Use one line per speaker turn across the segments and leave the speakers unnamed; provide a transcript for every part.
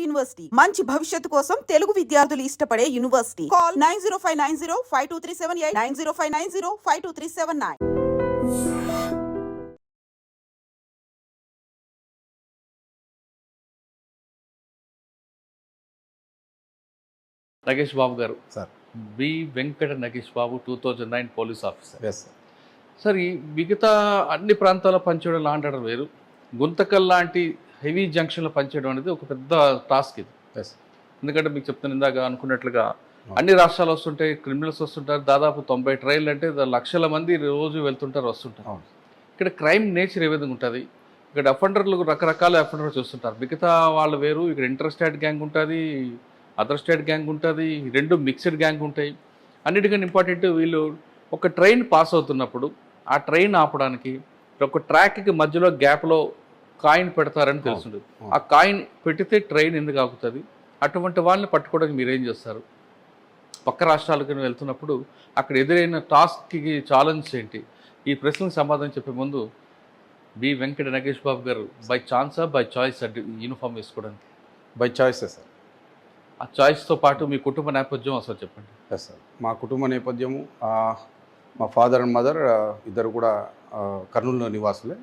University మంచి భవిష్యత్తు కోసం తెలుగు విద్యార్థులు ఇష్టపడే యూనివర్సిటీ. కాల్ 9059052378 9059052379.
నగేష్ బాబు గారు
sir.
B Venkata Nagesh Babu 2009 police officer.
Yes sir.
Sir ఈ మిగతా అన్ని ప్రాంతాల్లో పనిచేయడం లా అంటారు వేరు, గుంతకల్ లాంటి హెవీ జంక్షన్లో పనిచేయడం అనేది ఒక పెద్ద టాస్క్ ఇది.
ఎస్.
ఎందుకంటే మీకు చెప్తాను ఇందాక అనుకున్నట్లుగా అన్ని రాష్ట్రాలు వస్తుంటాయి, క్రిమినల్స్ వస్తుంటారు, దాదాపు 90 ట్రైన్లు అంటే లక్షల మంది రోజు వెళ్తుంటారు వస్తుంటారు. ఇక్కడ క్రైమ్ నేచర్ ఏ విధంగా ఉంటుంది, ఇక్కడ అఫెండర్లు రకరకాల అఫెండర్లు చూస్తుంటారు, మిగతా వాళ్ళు వేరు, ఇక్కడ ఇంటర్ స్టేట్ గ్యాంగ్ ఉంటుంది, అదర్ స్టేట్ గ్యాంగ్ ఉంటుంది, రెండు మిక్స్డ్ గ్యాంగ్ ఉంటాయి. అన్నిటికన్నా ఇంపార్టెంట్ వీళ్ళు ఒక ట్రైన్ పాస్ అవుతున్నప్పుడు ఆ ట్రైన్ ఆపడానికి ఒక ట్రాక్కి మధ్యలో గ్యాప్లో కాయిన్ పెడతారని తెలుస్తుంది. ఆ కాయిన్ పెట్టితే ట్రైన్ ఎందుకు ఆగుతుంది, అటువంటి వాళ్ళని పట్టుకోవడానికి మీరేం చేస్తారు? పక్క రాష్ట్రాలకు వెళ్తున్నప్పుడు అక్కడ ఎదురైన టాస్క్కి ఛాలెంజ్ ఏంటి? ఈ ప్రశ్నలకు సమాధానం చెప్పే ముందు బి వెంకట నగేష్ బాబు గారు బై ఛాన్సా బై చాయిస్ అంటే యూనిఫామ్ వేసుకోవడానికి?
బై చాయిసే సార్.
ఆ చాయిస్తో పాటు మీ కుటుంబ నేపథ్యం అసలు చెప్పండి.
Yes sir. మా కుటుంబ నేపథ్యము మా ఫాదర్ అండ్ మదర్ ఇద్దరు కూడా కర్నూలులో నివాసులే.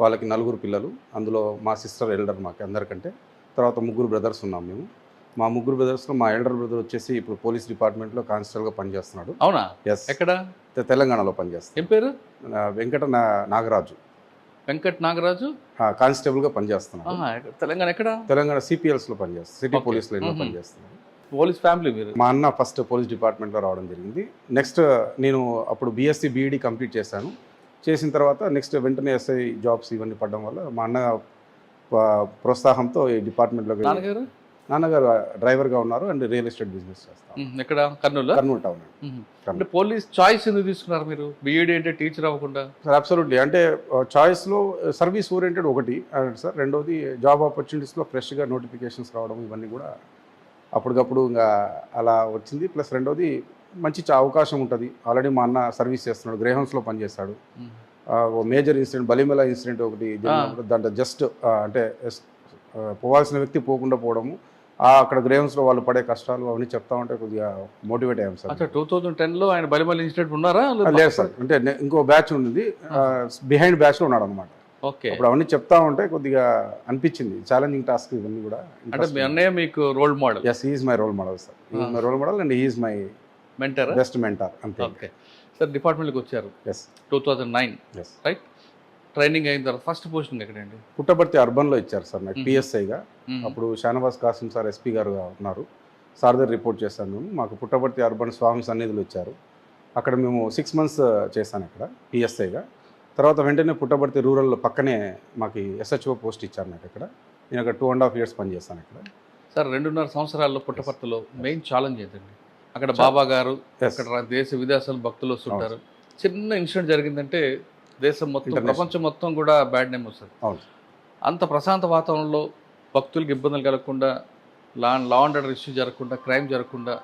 వాళ్ళకి 4 పిల్లలు, అందులో మా సిస్టర్ ఎల్డర్ మాకు అందరికంటే. తర్వాత 3 బ్రదర్స్ ఉన్నాం మేము. మా 3 బ్రదర్స్లో మా ఎల్డర్ బ్రదర్ వచ్చేసి ఇప్పుడు పోలీస్ డిపార్ట్మెంట్లో కానిస్టేబుల్గా పనిచేస్తున్నాడు.
అవునా?
ఎస్.
ఎక్కడ?
తెలంగాణలో పనిచేస్తాడు.
ఏం పేరు?
వెంకట నాగరాజు.
వెంకట్ నాగరాజు
కానిస్టేబుల్గా పనిచేస్తున్నాడు.
తెలంగాణ ఎక్కడ?
తెలంగాణ సిపిఎల్స్లో పనిచేస్తాడు, సిటీ పోలీస్ లైన్లో పనిచేస్తున్నాడు.
పోలీస్ ఫ్యామిలీ మీరు?
మా అన్న ఫస్ట్ పోలీస్ డిపార్ట్మెంట్లో రావడం జరిగింది. నెక్స్ట్ నేను అప్పుడు బీఎస్సీ బీఈడీ కంప్లీట్ చేశాను. చేసిన తర్వాత నెక్స్ట్ వెంటనే ఎస్ఐ జాబ్స్ ఇవన్నీ పడడం వల్ల మా అన్న ప్రోత్సాహంతో ఈ డిపార్ట్మెంట్లోకి. నాన్నగారు డ్రైవర్గా ఉన్నారు అండ్ రియల్ ఎస్టేట్ బిజినెస్ చేస్తారు.
ఎక్కడ? కర్నూలు టౌన్. అంటే పోలీస్ చాయిస్ ఎందుకు తీసుకున్నారు మీరు? బీఈడీ అంటే టీచర్ అవ్వకుండా?
Sir absolutely. అంటే చాయిస్లో సర్వీస్ ఓరియంటెడ్ ఒకటి సార్, రెండోది జాబ్ ఆపర్చునిటీస్లో ఫ్రెష్గా నోటిఫికేషన్స్ రావడం ఇవన్నీ కూడా అప్పటికప్పుడు ఇంకా అలా వచ్చింది. ప్లస్ రెండోది మంచి అవకాశం ఉంటుంది. ఆల్రెడీ మా అన్న సర్వీస్ చేస్తున్నాడు, గ్రేహౌన్స్లో పనిచేస్తాడు. మేజర్ ఇన్సిడెంట్ బలిమెల ఇన్సిడెంట్ ఒకటి దాంట్లో జస్ట్ అంటే పోవాల్సిన వ్యక్తి పోకుండా పోవడము, అక్కడ గ్రేహౌన్స్లో వాళ్ళు పడే కష్టాలు అవన్నీ చెప్తా ఉంటే కొద్దిగా మోటివేట్ అయ్యాం సార్.
2010లో ఆయన బలిమెల ఇన్సిడెంట్ ఉన్నారా?
లేదు సార్, అంటే ఇంకో బ్యాచ్ ఉంది, బిహైండ్ బ్యాచ్లో ఉన్నాడు అనమాట.
ఓకే.
అప్పుడు అవన్నీ చెప్తా ఉంటే కొద్దిగా అనిపించింది ఛాలెంజింగ్ టాస్క్ ఇవన్నీ కూడా.
అంటే మీ అన్నయ్య మీకు role model?
Yes, he is my role model sir. He is my role model and he is my
mentor,
best mentor అంతే.
Okay sir. డిపార్ట్మెంట్కి వచ్చారు.
ఎస్.
2009
yes
right. ట్రైనింగ్ అయిన తర్వాత ఫస్ట్ పోస్టింగ్ ఎక్కడండి?
పుట్టపర్తి అర్బన్లో ఇచ్చారు సార్ నాకు పిఎస్ఐగా. అప్పుడు షానవాజ్ కాసిం సార్ ఎస్పీ గారుగా ఉన్నారు. సార్ దగ్గర రిపోర్ట్ చేశాను మేము. మాకు పుట్టపర్తి అర్బన్ స్వామి సన్నిధులు ఇచ్చారు. అక్కడ మేము 6 months చేశాను అక్కడ పిఎస్ఐగా. తర్వాత వెంటనే పుట్టపర్తి రూరల్ పక్కనే మాకు ఎస్హెచ్ఓ పోస్ట్ ఇచ్చారు నాకు అక్కడ. నేను అక్కడ 2.5 years పనిచేస్తాను అక్కడ.
సార్ 2.5 సంవత్సరాల్లో పుట్టపర్తిలో మెయిన్ ఛాలెంజ్ ఏంటండి? అక్కడ బాబా గారు, అక్కడ దేశ విదేశాలు భక్తులు వస్తుంటారు. చిన్న ఇన్సిడెంట్ జరిగిందంటే దేశం మొత్తం, ప్రపంచం మొత్తం కూడా బ్యాడ్ నేమ్ వస్తుంది. అంత ప్రశాంత వాతావరణంలో భక్తులకు ఇబ్బందులు కలగకుండా, లా అండ్ ఆర్డర్ ఇష్యూ జరగకుండా, క్రైమ్ జరగకుండా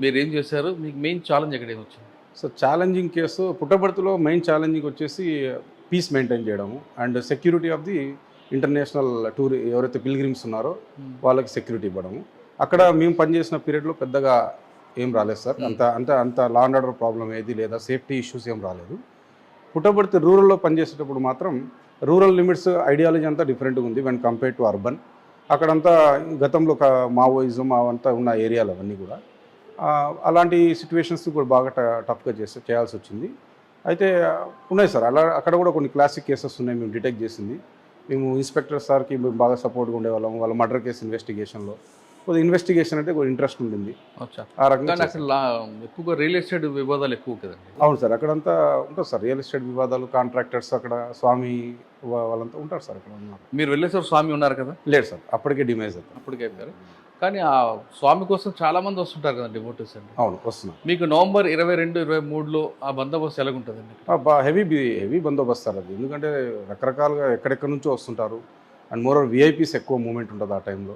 మీరు ఏం చేశారు? మీకు మెయిన్ ఛాలెంజ్ ఎక్కడ ఏమొచ్చింది?
సో ఛాలెంజింగ్ కేసు పుట్టపర్తిలో మెయిన్ ఛాలెంజింగ్ వచ్చేసి పీస్ మెయింటైన్ చేయడము and security of the international tour ఎవరైతే పిల్గ్రిమ్స్ ఉన్నారో వాళ్ళకి సెక్యూరిటీ ఇవ్వడము. అక్కడ మేము పనిచేసిన పీరియడ్లో పెద్దగా ఏం రాలేదు సార్. అంత లా అండ్ ఆర్డర్ ప్రాబ్లం ఏది లేదా సేఫ్టీ ఇష్యూస్ ఏం రాలేదు. పుట్టపర్తి రూరల్లో పనిచేసేటప్పుడు మాత్రం రూరల్ లిమిట్స్ ఐడియాలజీ అంతా డిఫరెంట్గా ఉంది వెన్ కంపేర్ టు అర్బన్. అక్కడంతా గతంలో మావోయిజం అవంతా ఉన్న ఏరియాలు అవన్నీ కూడా. అలాంటి సిచ్యువేషన్స్ కూడా బాగా టఫ్గా చేయాల్సి వచ్చింది. అయితే ఉన్నాయి సార్ అక్కడ కూడా కొన్ని క్లాసిక్ కేసెస్ ఉన్నాయి మేము డిటెక్ట్ చేసింది. మేము ఇన్స్పెక్టర్ సార్కి మేము బాగా సపోర్ట్గా ఉండేవాళ్ళం. వాళ్ళ మర్డర్ కేసు ఇన్వెస్టిగేషన్లో కొద్దిగా ఇన్వెస్టిగేషన్ అంటే కొంచెం ఇంట్రెస్ట్ ఉండింది. ఆ రకంగా
ఎక్కువగా రియల్ ఎస్టేట్ వివాదాలు ఎక్కువ కదండి?
అవును సార్, అక్కడంతా ఉంటుంది సార్ రియల్ ఎస్టేట్ వివాదాలు. కాంట్రాక్టర్స్ అక్కడ స్వామి వాళ్ళంతా ఉంటారు సార్ అక్కడ. ఉన్నారు.
మీరు వెళ్ళేసారు, స్వామి ఉన్నారు కదా?
లేదు సార్, అప్పటికే డిమేజ్ అవుతారు.
అప్పటికే అయిపోయారు. కానీ ఆ స్వామి కోసం చాలా మంది వస్తుంటారు కదా డివోటీస్ అండి?
అవును, వస్తున్నారు. మీకు
నవంబర్ 22, 23లో ఆ బందోబస్తు ఎలాగుంటుందండి?
హెవీ బందోబస్తు సార్ అది. ఎందుకంటే రకరకాలుగా ఎక్కడెక్కడి నుంచో వస్తుంటారు అండ్ మోర్ విఐపీస్ ఎక్కువ మూమెంట్ ఉంటుంది ఆ టైంలో.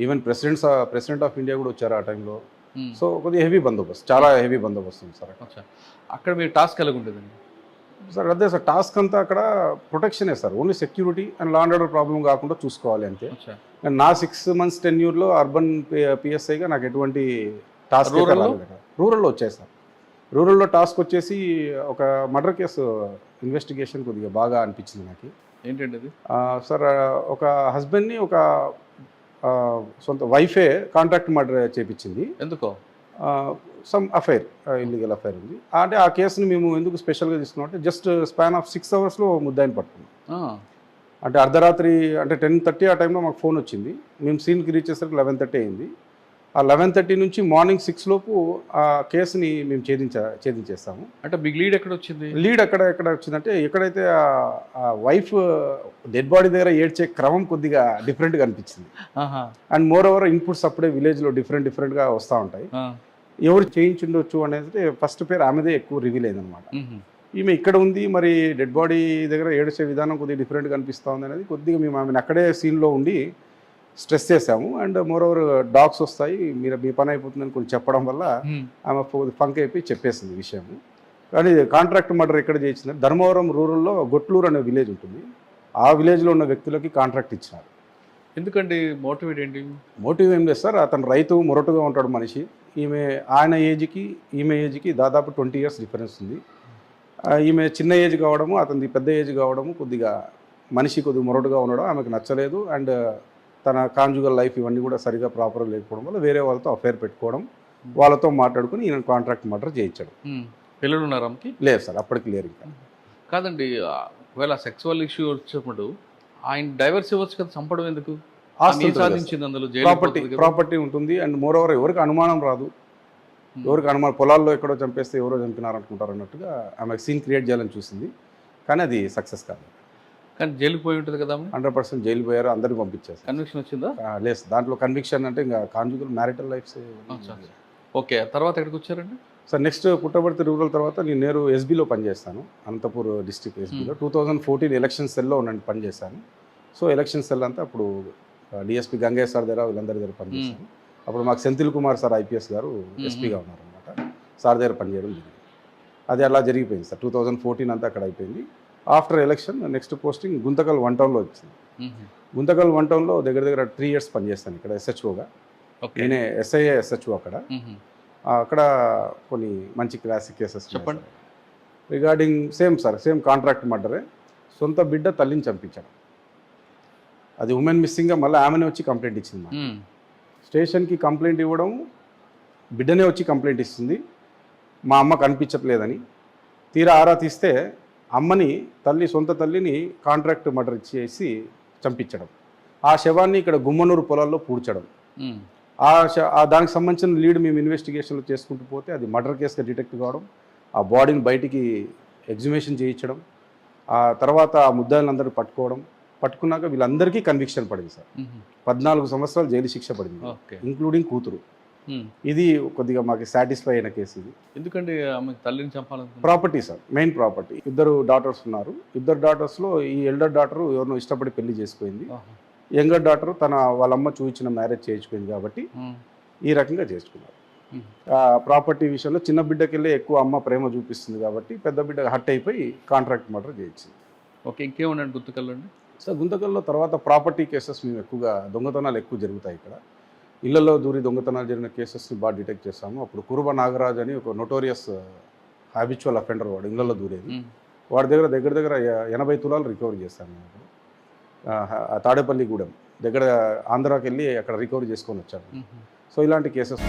ఈవెన్ ప్రెసిడెంట్ ఆఫ్ ఇండియా కూడా వచ్చారు ఆ టైంలో. సో కొద్దిగా హెవీ బందోబస్తు, చాలా హెవీ బందోబస్తు ఉంది సార్.
అక్కడ మీరు టాస్క్ ఎలాగుంటుందండి?
సార్ అదే సార్ టాస్క్ అంతా అక్కడ ప్రొటెక్షనే sir, only security and law and order problem కాకుండా చూసుకోవాలి అంతే.
అచ్చా.
అండ్ నా 6 months టెన్యూర్లో అర్బన్ పిఎస్ఐగా నాకు ఎటువంటి టాస్క్
రూరల్లో?
రూరల్లో వచ్చాయి సార్. రూరల్లో టాస్క్ వచ్చేసి ఒక మర్డర్ కేసు ఇన్వెస్టిగేషన్ కొద్దిగా బాగా అనిపించింది నాకు.
ఏంటండి అది?
సార్ ఒక హస్బెండ్ని ఒక సొంత వైఫే కాంట్రాక్ట్ మర్డర్ చేపించింది.
ఎందుకో?
సమ్ అఫైర్, ఇల్లీగల్ అఫైర్ ఉంది. అంటే ఆ కేసుని మేము ఎందుకు స్పెషల్గా తీసుకున్నాం అంటే జస్ట్ స్పాన్ ఆఫ్ 6 hours ముద్దాయిని పట్టుకున్నాం. అంటే అర్ధరాత్రి అంటే 10:30 ఆ టైంలో మాకు ఫోన్ వచ్చింది. మేము సీన్కి రీచ్ చేసరికి 11:30 అయింది. ఆ 11:30 నుంచి మార్నింగ్ 6 లోపు ఆ కేసుని మేము ఛేదించేస్తాము.
అంటే మీకు లీడ్ ఎక్కడ వచ్చింది?
లీడ్ ఎక్కడ వచ్చిందంటే ఎక్కడైతే ఆ వైఫ్ డెడ్ బాడీ దగ్గర ఏడ్చే క్రమం కొద్దిగా డిఫరెంట్గా అనిపించింది. అండ్ మోర్ ఓవర్ ఇన్పుట్స్ అప్పుడే విలేజ్లో డిఫరెంట్గా వస్తూ ఉంటాయి. ఎవరు చేయించుండొచ్చు అనేది ఫస్ట్ పేరు ఆమెదే ఎక్కువ రివీల్ అయిందనమాట. ఈమె ఇక్కడ ఉంది, మరి డెడ్ బాడీ దగ్గర ఏడ్చే విధానం కొద్దిగా డిఫరెంట్గా అనిపిస్తూ ఉంది అనేది కొద్దిగా మేము ఆమెను అక్కడే సీన్లో ఉండి స్ట్రెస్ చేసాము. అండ్ మోర్ ఓవర్ డాగ్స్ వస్తాయి, మీ పని అయిపోతుందని కొంచెం చెప్పడం వల్ల ఆమె ఫంక్ అయిపోయి చెప్పేసింది విషయం. కానీ కాంట్రాక్ట్ మర్డర్ ఎక్కడ చేయించింది, ధర్మవరం రూరల్లో గొట్లూరు అనే విలేజ్ ఉంటుంది. ఆ విలేజ్లో ఉన్న వ్యక్తులకి కాంట్రాక్ట్ ఇచ్చినారు.
ఎందుకండి? మోటివేట్ ఏంటి?
మోటివ్ ఏం లేదు సార్, అతను రైతు మొరటుగా ఉంటాడు మనిషి. ఆయన ఏజ్కి ఈమె ఏజ్కి దాదాపు 20 years డిఫరెన్స్ ఉంది. ఈమె చిన్న ఏజ్ కావడము, అతనిది పెద్ద ఏజ్ కావడము, కొద్దిగా మనిషి కొద్దిగా మొరటుగా ఉండడం ఆమెకు నచ్చలేదు. అండ్ తన కాంజుగల్ లైఫ్ ఇవన్నీ కూడా సరిగా ప్రాపర్గా లేకపోవడం వల్ల వేరే వాళ్ళతో అఫైర్ పెట్టుకోవడం, వాళ్ళతో మాట్లాడుకుని ఈయన కాంట్రాక్ట్ మర్డర్ చేయించడం.
పిల్లలు ఉన్నారా ఆమెకి?
లేదు సార్, అప్పటికి లేరు ఇంకా.
కాదండి, ఒకవేళ సెక్సువల్ ఇష్యూ వచ్చినప్పుడు ఆయన డైవర్స్ ఇవ్వచ్చు కదా, చంపడం ఎందుకు? సాధించింది అందులో
ప్రాపర్టీ ఉంటుంది. అండ్ మోర్ ఓవర్ ఎవరికి అనుమానం రాదు, ఎవరికి అనుమానం పొలాల్లో ఎక్కడో చంపేస్తే ఎవరో చంపినారు అనుకుంటారు అన్నట్టుగా ఆమె సీన్ క్రియేట్ చేయాలని చూసింది. కానీ అది సక్సెస్ కాదు.
కానీ జైలుకి పోయి ఉంటుంది కదా?
100% జైలు పోయారు, అందరినీ పంపించారు.
కన్విక్షన్ వచ్చిందా?
లేదు, దాంట్లో కన్విక్షన్ అంటే ఇంకా కాంజుగల్ మ్యారిటల్ లైఫ్స్.
ఓకే, తర్వాత ఎక్కడికి వచ్చారండి
సార్? నెక్స్ట్ పుట్టపర్తి రూరల్ తర్వాత నేను నేరు ఎస్బీలో పనిచేస్తాను, అనంతపూర్ డిస్ట్రిక్ట్ ఎస్బీలో. 2014 ఎలక్షన్ సెల్లో ఉన్నాను, పనిచేశాను. సో ఎలక్షన్ సెల్ అంతా అప్పుడు డిఎస్పీ గంగయ్య సార్ దగ్గర వీళ్ళందరి దగ్గర పనిచేశాను. అప్పుడు మాకు సెంథిల్ కుమార్ సార్ ఐపీఎస్ గారు ఎస్పీగా ఉన్నారనమాట. సార్ దగ్గర పనిచేయడం జరిగింది. అది అలా జరిగిపోయింది సార్. 2014 అంతా అక్కడ అయిపోయింది. After election next posting Guntakal 1 townలో వచ్చింది. గుంతకల్ 1 townలో దగ్గర 3 years పనిచేస్తాను ఇక్కడ ఎస్హెచ్ఓగా. నేనే ఎస్ఐఏ ఎస్హెచ్ఓ అక్కడ. అక్కడ కొన్ని మంచి క్లాసిక్ కేసెస్
చెప్పండి.
రిగార్డింగ్ సేమ్ కాంట్రాక్ట్ మర్డరే. సొంత బిడ్డ తల్లిని చంపించడం, అది ఉమెన్ మిస్సింగ్గా మళ్ళీ ఆమెనే వచ్చి కంప్లైంట్ ఇచ్చింది. స్టేషన్కి కంప్లైంట్ ఇవ్వడం, బిడ్డనే వచ్చి కంప్లైంట్ ఇస్తుంది మా అమ్మ కనిపించట్లేదని. తీరా ఆరా తీస్తే అమ్మని సొంత తల్లిని కాంట్రాక్ట్ మర్డర్ చేసి చంపించడం, ఆ శవాన్ని ఇక్కడ గుమ్మనూరు పొలాల్లో పూడ్చడం. దానికి సంబంధించిన లీడ్ మేము ఇన్వెస్టిగేషన్లో చేసుకుంటూ పోతే అది మర్డర్ కేసుగా డిటెక్ట్ కావడం, ఆ బాడీని బయటికి ఎగ్జిబిషన్ చేయించడం, ఆ తర్వాత ఆ ముద్దాయిలందరూ పట్టుకున్నాక వీళ్ళందరికీ కన్విక్షన్ పడింది సార్. 14 సంవత్సరాలు జైలు శిక్ష పడింది, ఇంక్లూడింగ్ కూతురు. ఇది కొద్దిగా మాకు సాటిస్ఫై అయిన కేసు ఇది.
ఎందుకంటే ఆమె తల్లిని చంపాలని
property sir, main property. 2 daughters ఉన్నారు. 2 daughtersలో ఈ ఎల్డర్ డాటర్ ఎవరినో ఇష్టపడి పెళ్లి చేసుకుంది. యంగర్ డాటర్ వాళ్ళమ్మ చూపించిన మ్యారేజ్ చేయించుకుంది కాబట్టి ఈ రకంగా చేసుకున్నారు. ప్రాపర్టీ విషయంలో చిన్న బిడ్డకి వెళ్ళి ఎక్కువ అమ్మ ప్రేమ చూపిస్తుంది కాబట్టి పెద్ద బిడ్డ హట్ అయిపోయి కాంట్రాక్ట్ మర్డర్ చేయించింది.
ఓకే, ఇంకేమున్నాయండి గుంతకల్లో?
సార్ గుంతకల్లో తర్వాత ప్రాపర్టీ కేసెస్ మేము ఎక్కువగా దొంగతనాలు ఎక్కువ జరుగుతాయి ఇక్కడ. ఇళ్లలో దూరి దొంగతనాలు జరిగిన కేసెస్ని బాగా డిటెక్ట్ చేస్తాము. అప్పుడు కురుబ నాగరాజ్ అని ఒక నోటోరియస్ హ్యాబిచువల్ అఫెండర్, వాడు ఇళ్లలో దూరేది. వాడి దగ్గర 80 తులాలు రికవరీ చేస్తాను నేను. తాడేపల్లిగూడెం దగ్గర ఆంధ్రాకి వెళ్ళి అక్కడ రికవరీ చేసుకొని వచ్చాను. సో ఇలాంటి కేసెస్